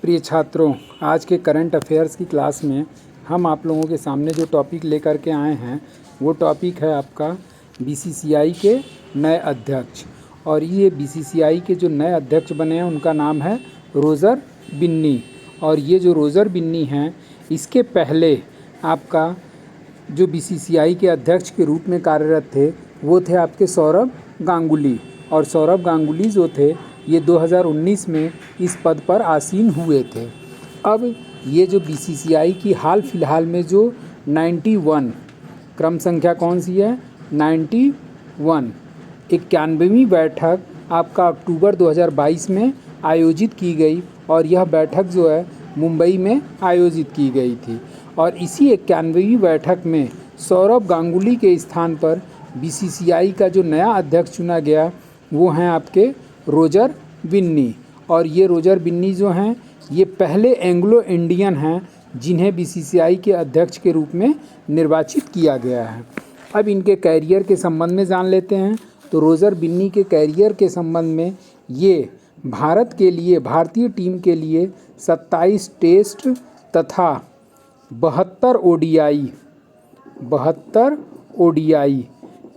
प्रिय छात्रों, आज के करंट अफेयर्स की क्लास में हम आप लोगों के सामने जो टॉपिक लेकर के आए हैं वो टॉपिक है आपका बीसीसीआई के नए अध्यक्ष। और ये बीसीसीआई के जो नए अध्यक्ष बने हैं उनका नाम है रोजर बिन्नी। और ये जो रोजर बिन्नी हैं, इसके पहले आपका जो बीसीसीआई के अध्यक्ष के रूप में कार्यरत थे वो थे आपके सौरभ गांगुली। और सौरभ गांगुली जो थे ये 2019 में इस पद पर आसीन हुए थे। अब ये जो बीसीसीआई की हाल फिलहाल में जो 91 क्रम संख्या कौन सी है, 91 91वीं बैठक आपका अक्टूबर 2022 में आयोजित की गई। और यह बैठक जो है मुंबई में आयोजित की गई थी। और इसी 91वीं बैठक में सौरभ गांगुली के स्थान पर बीसीसीआई का जो नया अध्यक्ष चुना गया वो हैं आपके रोजर बिन्नी। और ये रोजर बिन्नी जो हैं ये पहले एंग्लो इंडियन हैं जिन्हें बीसीसीआई के अध्यक्ष के रूप में निर्वाचित किया गया है। अब इनके कैरियर के संबंध में जान लेते हैं। तो रोजर बिन्नी के कैरियर के संबंध में ये भारत के लिए, भारतीय टीम के लिए 27 टेस्ट तथा 72 ओडीआई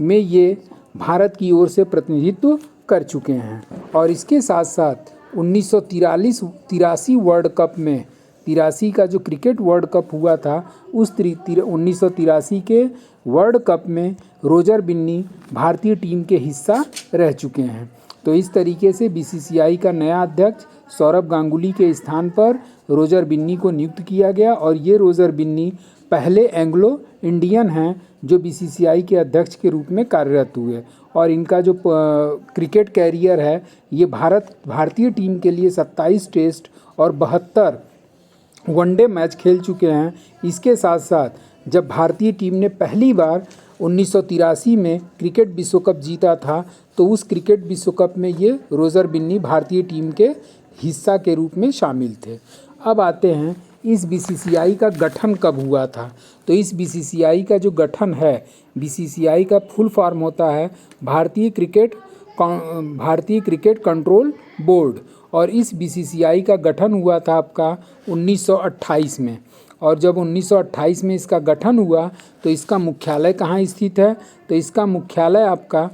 में ये भारत की ओर से प्रतिनिधित्व कर चुके हैं। और इसके साथ साथ 1983 वर्ल्ड कप में 83 का जो क्रिकेट वर्ल्ड कप हुआ था उस 1983 के वर्ल्ड कप में रोजर बिन्नी भारतीय टीम के हिस्सा रह चुके हैं। तो इस तरीके से बीसीसीआई का नया अध्यक्ष सौरभ गांगुली के स्थान पर रोजर बिन्नी को नियुक्त किया गया। और ये रोजर बिन्नी पहले एंग्लो इंडियन हैं जो बीसीसीआई के अध्यक्ष के रूप में कार्यरत हुए। और इनका जो क्रिकेट कैरियर है ये भारतीय टीम के लिए 27 टेस्ट और 72 वनडे मैच खेल चुके हैं। इसके साथ साथ जब भारतीय टीम ने पहली बार 1983 में क्रिकेट विश्व कप जीता था तो उस क्रिकेट विश्व कप में ये रोजर बिन्नी भारतीय टीम के हिस्सा के रूप में शामिल थे। अब आते हैं इस बीसीसीआई का गठन कब हुआ था। तो इस बीसीसीआई का जो गठन है, बीसीसीआई का फुल फॉर्म होता है भारतीय क्रिकेट कंट्रोल बोर्ड। और इस बीसीसीआई का गठन हुआ था आपका 1928 में। और जब 1928 में इसका गठन हुआ तो इसका मुख्यालय कहाँ स्थित है, तो इसका मुख्यालय आपका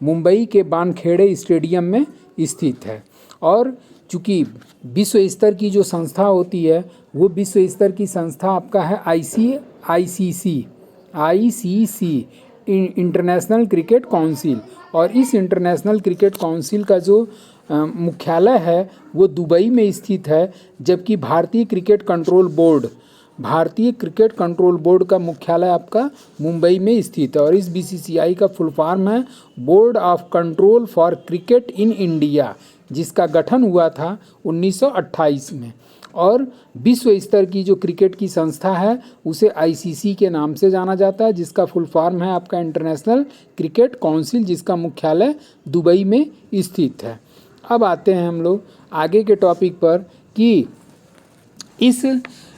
मुंबई के वानखेड़े स्टेडियम में स्थित है। और चूँकि विश्व स्तर की जो संस्था होती है वो विश्व स्तर की संस्था आपका है आईसीसी इंटरनेशनल क्रिकेट काउंसिल। और इस इंटरनेशनल क्रिकेट काउंसिल का जो मुख्यालय है वो दुबई में स्थित है, जबकि भारतीय क्रिकेट कंट्रोल बोर्ड का मुख्यालय आपका मुंबई में स्थित है। और इस बीसीसीआई का फुल फॉर्म है board of control for cricket in India, जिसका गठन हुआ था 1928 में। और विश्व स्तर की जो क्रिकेट की संस्था है उसे आईसीसी के नाम से जाना जाता है, जिसका फुल फॉर्म है आपका इंटरनेशनल क्रिकेट काउंसिल, जिसका मुख्यालय दुबई में स्थित है। अब आते हैं हम लोग आगे के टॉपिक पर कि इस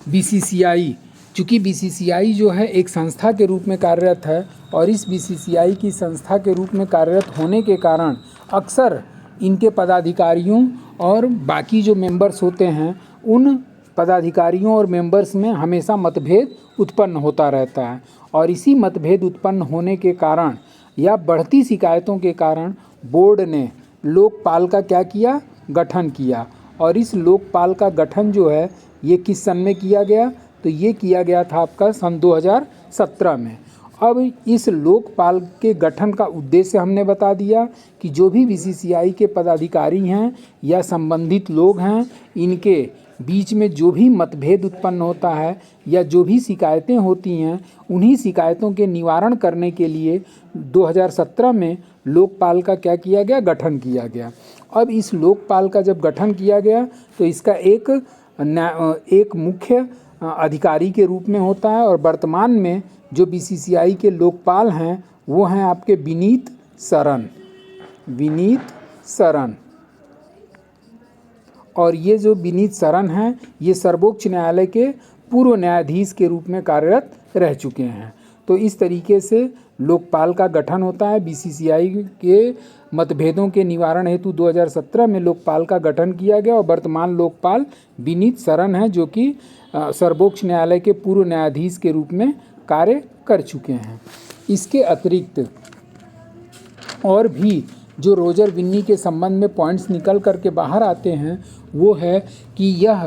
बीसीसीआई, चूँकि बीसीसीआई जो है एक संस्था के रूप में कार्यरत है और इस बीसीसीआई की संस्था के रूप में कार्यरत होने के कारण अक्सर इनके पदाधिकारियों और बाकी जो मेंबर्स होते हैं उन पदाधिकारियों और मेंबर्स में हमेशा मतभेद उत्पन्न होता रहता है। और इसी मतभेद उत्पन्न होने के कारण या बढ़ती शिकायतों के कारण बोर्ड ने लोकपाल का क्या किया, गठन किया। और इस लोकपाल का गठन जो है ये किस सन में किया गया, तो ये किया गया था आपका सन 2017 में। अब इस लोकपाल के गठन का उद्देश्य हमने बता दिया कि जो भी बीसीसीआई के पदाधिकारी हैं या संबंधित लोग हैं, इनके बीच में जो भी मतभेद उत्पन्न होता है या जो भी शिकायतें होती हैं, उन्हीं शिकायतों के निवारण करने के लिए 2017 में लोकपाल का क्या किया गया, गठन किया गया। अब इस लोकपाल का जब गठन किया गया तो इसका एक मुख्य अधिकारी के रूप में होता है। और वर्तमान में जो बीसीसीआई के लोकपाल हैं वो हैं आपके विनीत सरन। और ये जो विनीत सरन हैं ये सर्वोच्च न्यायालय के पूर्व न्यायाधीश के रूप में कार्यरत रह चुके हैं। तो इस तरीके से लोकपाल का गठन होता है। बीसीसीआई के मतभेदों के निवारण हेतु 2017 में लोकपाल का गठन किया गया और वर्तमान लोकपाल विनीत सरन है, जो कि सर्वोच्च न्यायालय के पूर्व न्यायाधीश के रूप में कार्य कर चुके हैं। इसके अतिरिक्त और भी जो रोजर बिन्नी के संबंध में पॉइंट्स निकल करके बाहर आते हैं वो है कि यह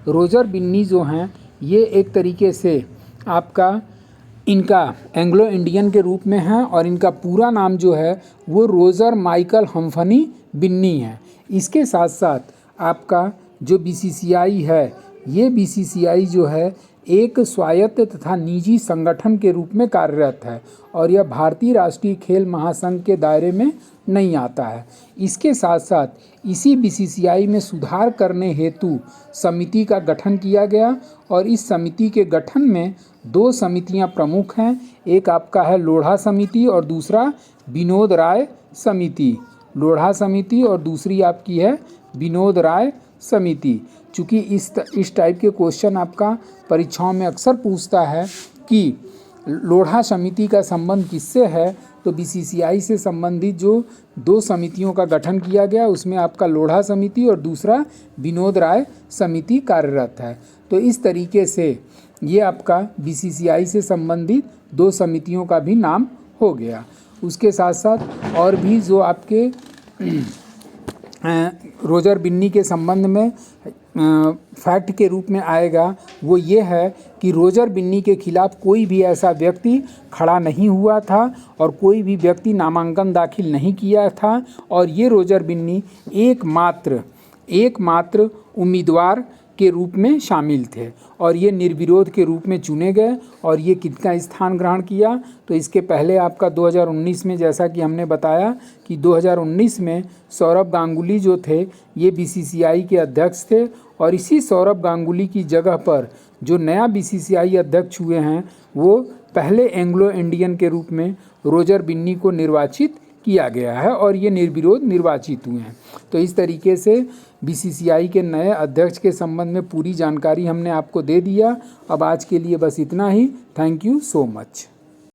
रोजर बिन्नी जो हैं ये एक तरीके से आपका इनका एंग्लो इंडियन के रूप में है और इनका पूरा नाम जो है वो रोजर माइकल हम्फनी बिन्नी है। इसके साथ साथ आपका जो बीसीसीआई है, ये बीसीसीआई जो है एक स्वायत्त तथा निजी संगठन के रूप में कार्यरत है और यह भारतीय राष्ट्रीय खेल महासंघ के दायरे में नहीं आता है। इसके साथ साथ इसी बीसीसीआई में सुधार करने हेतु समिति का गठन किया गया और इस समिति के गठन में 2 समितियां प्रमुख हैं। एक आपका है लोढ़ा समिति और दूसरा विनोद राय समिति। लोढ़ा समिति और दूसरी आपकी है विनोद राय समिति। चूँकि इस टाइप के क्वेश्चन आपका परीक्षाओं में अक्सर पूछता है कि लोढ़ा समिति का संबंध किससे है, तो बीसीसीआई से संबंधित जो 2 समितियों का गठन किया गया उसमें आपका लोढ़ा समिति और दूसरा विनोद राय समिति कार्यरत है। तो इस तरीके से ये आपका बीसीसीआई से संबंधित 2 समितियों का भी नाम हो गया। उसके साथ साथ और भी जो आपके रोजर बिन्नी के संबंध में फैक्ट के रूप में आएगा वो ये है कि रोजर बिन्नी के खिलाफ कोई भी ऐसा व्यक्ति खड़ा नहीं हुआ था और कोई भी व्यक्ति नामांकन दाखिल नहीं किया था और ये रोजर बिन्नी एकमात्र उम्मीदवार के रूप में शामिल थे और ये निर्विरोध के रूप में चुने गए। और ये कितना स्थान ग्रहण किया, तो इसके पहले आपका 2019 में जैसा कि हमने बताया कि 2019 में सौरभ गांगुली जो थे ये बीसीसीआई के अध्यक्ष थे और इसी सौरभ गांगुली की जगह पर जो नया बीसीसीआई अध्यक्ष हुए हैं वो पहले एंग्लो इंडियन के रूप में रोजर बिन्नी को निर्वाचित किया गया है और ये निर्विरोध निर्वाचित हुए हैं। तो इस तरीके से बीसीसीआई के नए अध्यक्ष के संबंध में पूरी जानकारी हमने आपको दे दिया। अब आज के लिए बस इतना ही। Thank you so much.